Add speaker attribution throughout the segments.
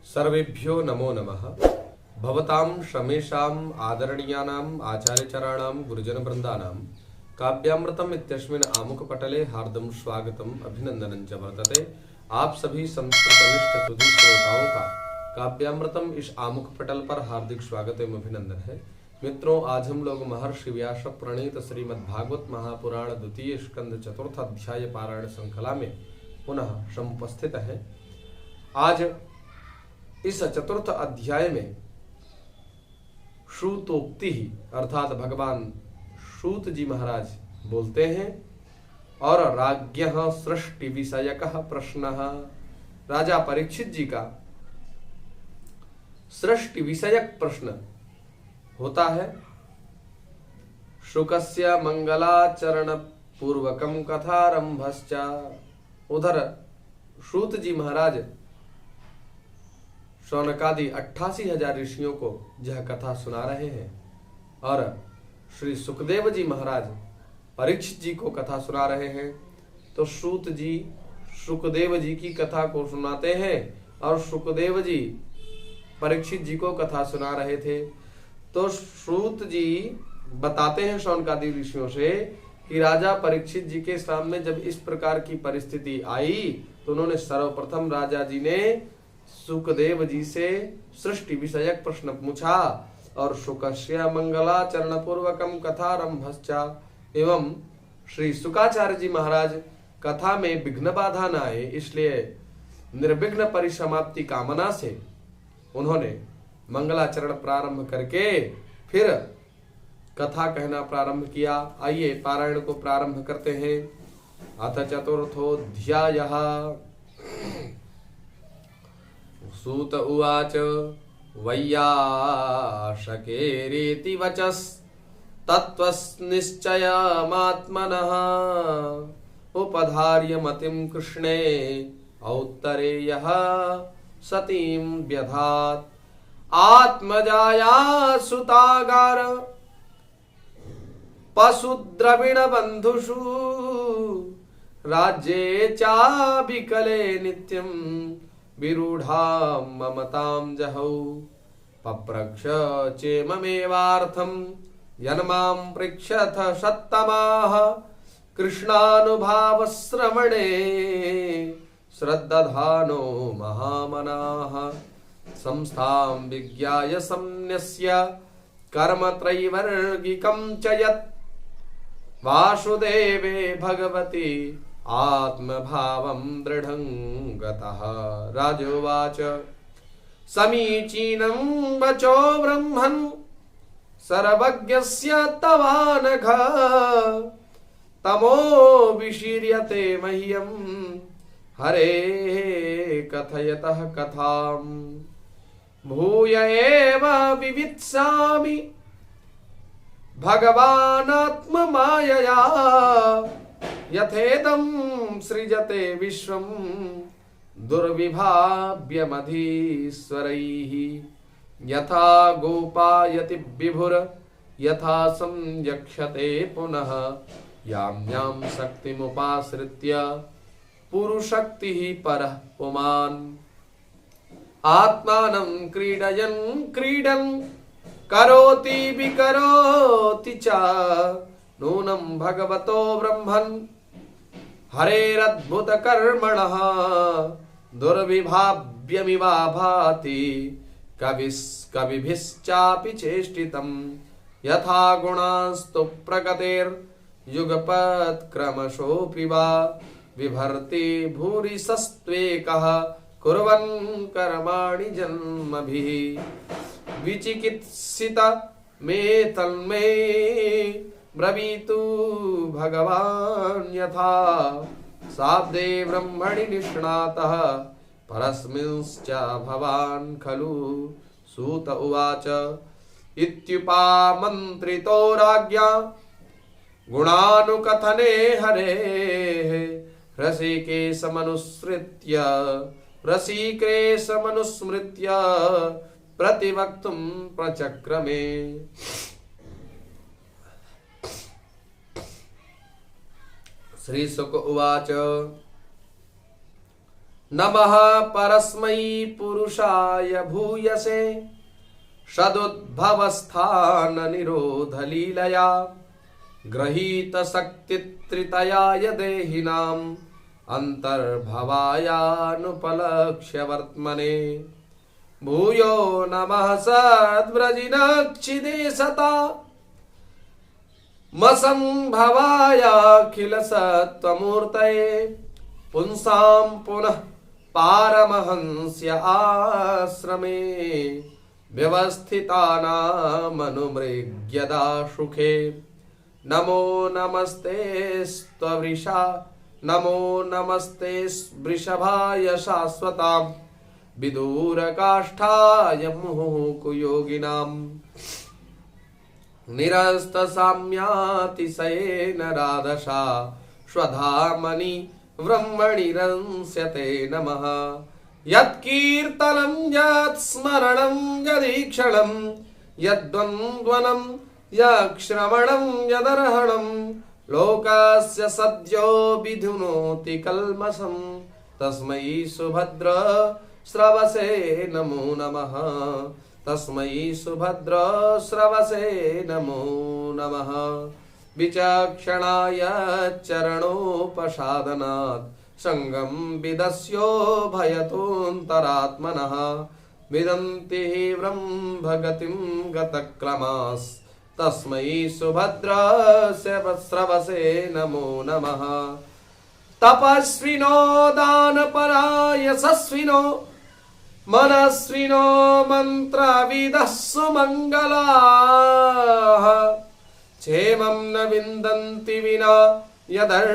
Speaker 1: सर्वेभ्यो नमो नमः। भवतां शमेषाम् आदरणीयानाम् आचार्यचराणां गुरुजनवृन्दानां काव्यामृतम् इत्यस्मिन् आमुखपटले हार्दं स्वागतम् अभिनंदनं च वर्तते। आप सभी संस्कृतनिष्ठ सुधी श्रोताओं का काव्यामृतम इस आमुखपटल पर हार्दिक स्वागत एवं अभिनंदन है। मित्रों, आज हम लोग महर्षि व्यास प्रणीत श्रीमद्भागवत महापुराण द्वितीय स्कंद चतुर्थ अध्याय पारायण श्रृंखला में पुनः समुपस्थित हैं। आज इस चतुर्थ अध्याय में श्रुतोक्ति ही अर्थात भगवान सूत जी महाराज बोलते हैं और राज्ञः सृष्टि विषयकः प्रश्नः, राजा परीक्षित जी का सृष्टि विषयक प्रश्न होता है। शुकस्य मंगलाचरण पूर्वकम कथारंभश्च। उधर सूत जी महाराज शौनकादि 88,000 ऋषियों को यह कथा सुना रहे हैं और श्री सुखदेव जी महाराज परीक्षित जी को कथा सुना रहे हैं। तो सूत जी सुखदेव जी की कथा को सुनाते हैं और सुखदेव जी परीक्षित जी को कथा सुना रहे थे। तो सूत जी बताते हैं शौनकादि ऋषियों से कि राजा परीक्षित जी के सामने जब इस प्रकार की परिस्थिति आई तो उन्होंने सर्वप्रथम राजा जी ने सुखदेव जी से सृष्टि विषयक प्रश्न पूछा और शुकस्य मंगलाचरण पूर्वकम कथारंभश्च, एवं श्री शुकाचार्य जी महाराज कथा में विघ्न बाधा न आए इसलिए निर्विघ्न परिसमाप्ति कामना से उन्होंने मंगलाचरण प्रारंभ करके फिर कथा कहना प्रारंभ किया। आइए पारायण को प्रारंभ करते हैं। अथ चतुर्थोऽध्यायः। सूत उवाच वैयाशकेरेति वचस्तत्त्वनिश्चयमात्मनः उपधार्य मतिं कृष्णे औत्तरेयः सतीं व्यधात् आत्मजाया सुतागार पशुद्रविण बंधुषु राज्ये चाभिकले नित्यं विरूढ़ा ममतां जहौ पप्रक्ष चेममेवार्थं यन्मां पृच्छथ सत्तमाः कृष्णानुभावश्रवणे श्रद्दधानो महामनाः संस्थां विज्ञाय सम्न्यस्य कर्मत्रैवर्गिकं च यत् वासुदेवे भगवति आत्मभावं दृढं गतः। राजोवाच समीचीनं वचो ब्रह्मन् सर्वज्ञस्य तवानघ तमो विशीर्यते मह्यं हरे कथयतः कथाम् भूय एव विवित्सामि भगवानात्ममायया यथेदं सृजते विश्वं दुर्विभाव्यमधीश्वरैः यथा गोपायति विभुर यथा संयक्षते पुनः यां यां शक्तिमुपाश्रित्य पुरुषक्तिः परः पुमान् आत्मानं क्रीडयन् क्रीडन् करोति विकरोति च नूनं भगवतो ब्रह्मन् हरेरद्भुत कर्मणः दुर्विभाव्यमिवा भाति कविभिश्चापि चेष्टितं यथा गुणास्तु प्रगतेर्युगपत्क्रमशोऽपि वा बिभर्ति भूरि सस्त्वेकः कुर्वन् कर्माणि जन्मभिः विचिकित्सित मे तन्मे ब्रवीतु भगवान् यथा शाब्दे ब्रह्मणि निष्णातः परस्मिंश्च भवान् खलु। सूत उवाच इत्युपामन्त्रितो राज्ञा गुणानुकथने हरेः रसिकेशमनुस्मृत्य प्रतिवक्तुं प्रचक्रमे। श्री शुक उवाच नमः परस्मै पुरुषाय भूयसे सदुद्भवस्थान निरोध लीलया गृहीत शक्तित्रितयाय देहिनाम् अंतर्भवायानुपलक्ष्य वर्त्मने भूयो नमः सद्व्रजिनक्षिदे सता मसंभवायाखिल सत्त्वमूर्तये पुंसां पुनः पारमहंस्य आश्रमे व्यवस्थितानामनुमृग्यदा सुखे नमो नमस्ते स्त्ववृषा नमो नमस्ते वृषभाय शाश्वतां विदूरकाष्ठाय मुहुकुयोगिनाम् निरस्तसाम्यातिशयेन राधसा स्वधामनि ब्रह्मणि रंस्यते नमः यत्कीर्तनं यत्स्मरणं यदीक्षणं यद्वन्द्वनं यक्ष्रमणं यदर्हणं लोकस्य सद्यो विधुनोति कल्मषं तस्मै सुभद्र श्रवसे नमो नमः तस्मै सुभद्र श्रवसे नमो नमः विचक्षणाय चरणोपसादनात् संगं विदस्यो भयतोऽन्तरात्मनः विदन्ति ब्रह्मगतिं गतक्रमास् तस्मै सुभद्र श्रवसे नमो नमः तपस्विनो दानपराय यशस्विनो मनस्विनो मन्त्रविदः सुमङ्गलाः क्षेमं न विन्दन्ति विना यदर्पणम्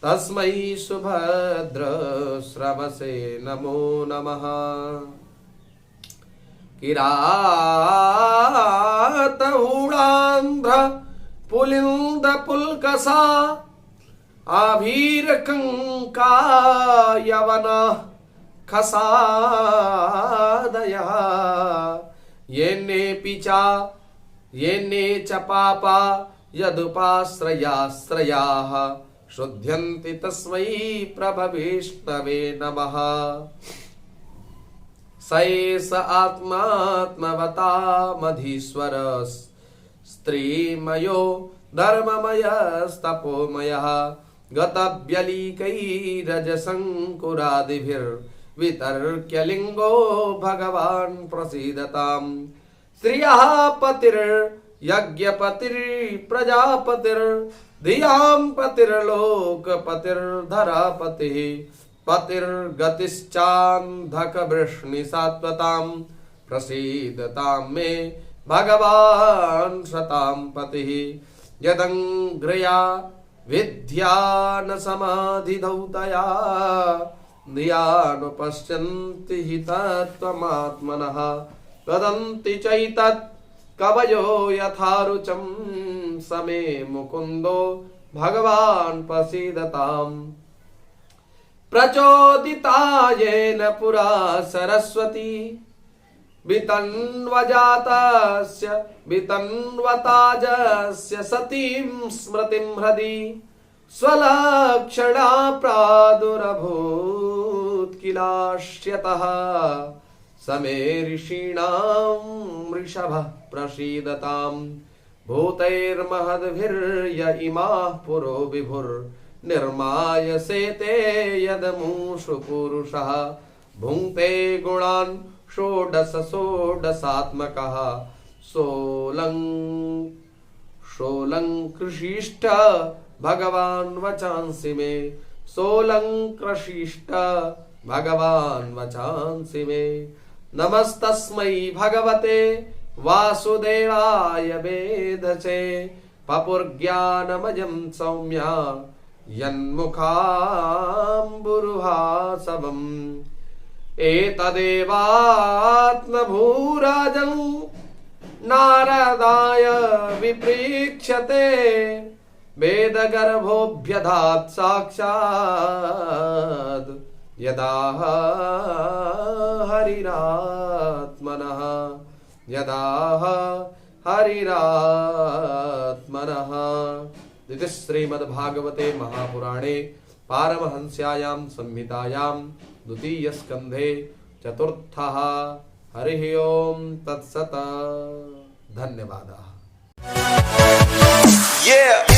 Speaker 1: तस्मै सुभद्र श्रवसे नमो नमः किरातहूणान्ध्र पुलिन्दपुल्कसा आभीरकङ्कायवना खसादयः येनेऽपि च येने च पापा यदुपाश्रयाश्रयाः शुध्यन्ति तस्मै प्रभविष्णवे नमः स एष आत्मात्मवतामधीश्वर स्त्रीमयो धर्ममयस्तपोमयः गतव्यलीकैरजसङ्कुरादिभिर्वितर्क्य लिङ्गो भगवान् प्रसीदताम् श्रियः पतिर्यज्ञपतिर्प्रजापतिर्धियां पतिर्लोकपतिर्धरापतिः पतिर्गतिश्चान्धकवृष्णिसात्वतां प्रसीदतां मे भगवान् सतां पतिः यदङ्घ्रया विद्यान समाधिधौतया धियानुपश्यन्ति हि तत्त्वमात्मनः वदन्ति चैतत् कवयो यथा रुचं समे मुकुन्दो भगवान् प्रसीदताम् प्रचोदितायेन पुरा सरस्वती वितन्वताजस्य सतीं स्मृतिं हृदि स्वलक्षणा प्रादुरभूत् किलाश्यतः समे ऋषीणां वृषभः प्रसीदताम् भूतैर्महद्भिर्य इमाः पुरो विभुर्निर्माय सेते यदमूषु पुरुषः भुङ्क्ते गुणान् षोडशात्मकः सोऽलङ्कृशिष्ट भगवान् वचांसि मे सोऽलङ्कृशिष्ट भगवान् वचांसि मे नमस्तस्मै भगवते वासुदेवाय वेदसे पपुर्ज्ञानमयं सौम्या यन्मुखाम्बुरुहासवम् एतदेवात्मभूराजं नारदाय विप्रीक्ष्यते वेदगर्भोऽभ्यधात् साक्षात् यदा हरिरात्मनः इति श्रीमद्भागवते महापुराणे पारमहंस्यायां संहितायां द्वितीय स्कंधे चतुर्थः। हरिः ओम तत्सत्। धन्यवादः।
Speaker 2: Yeah.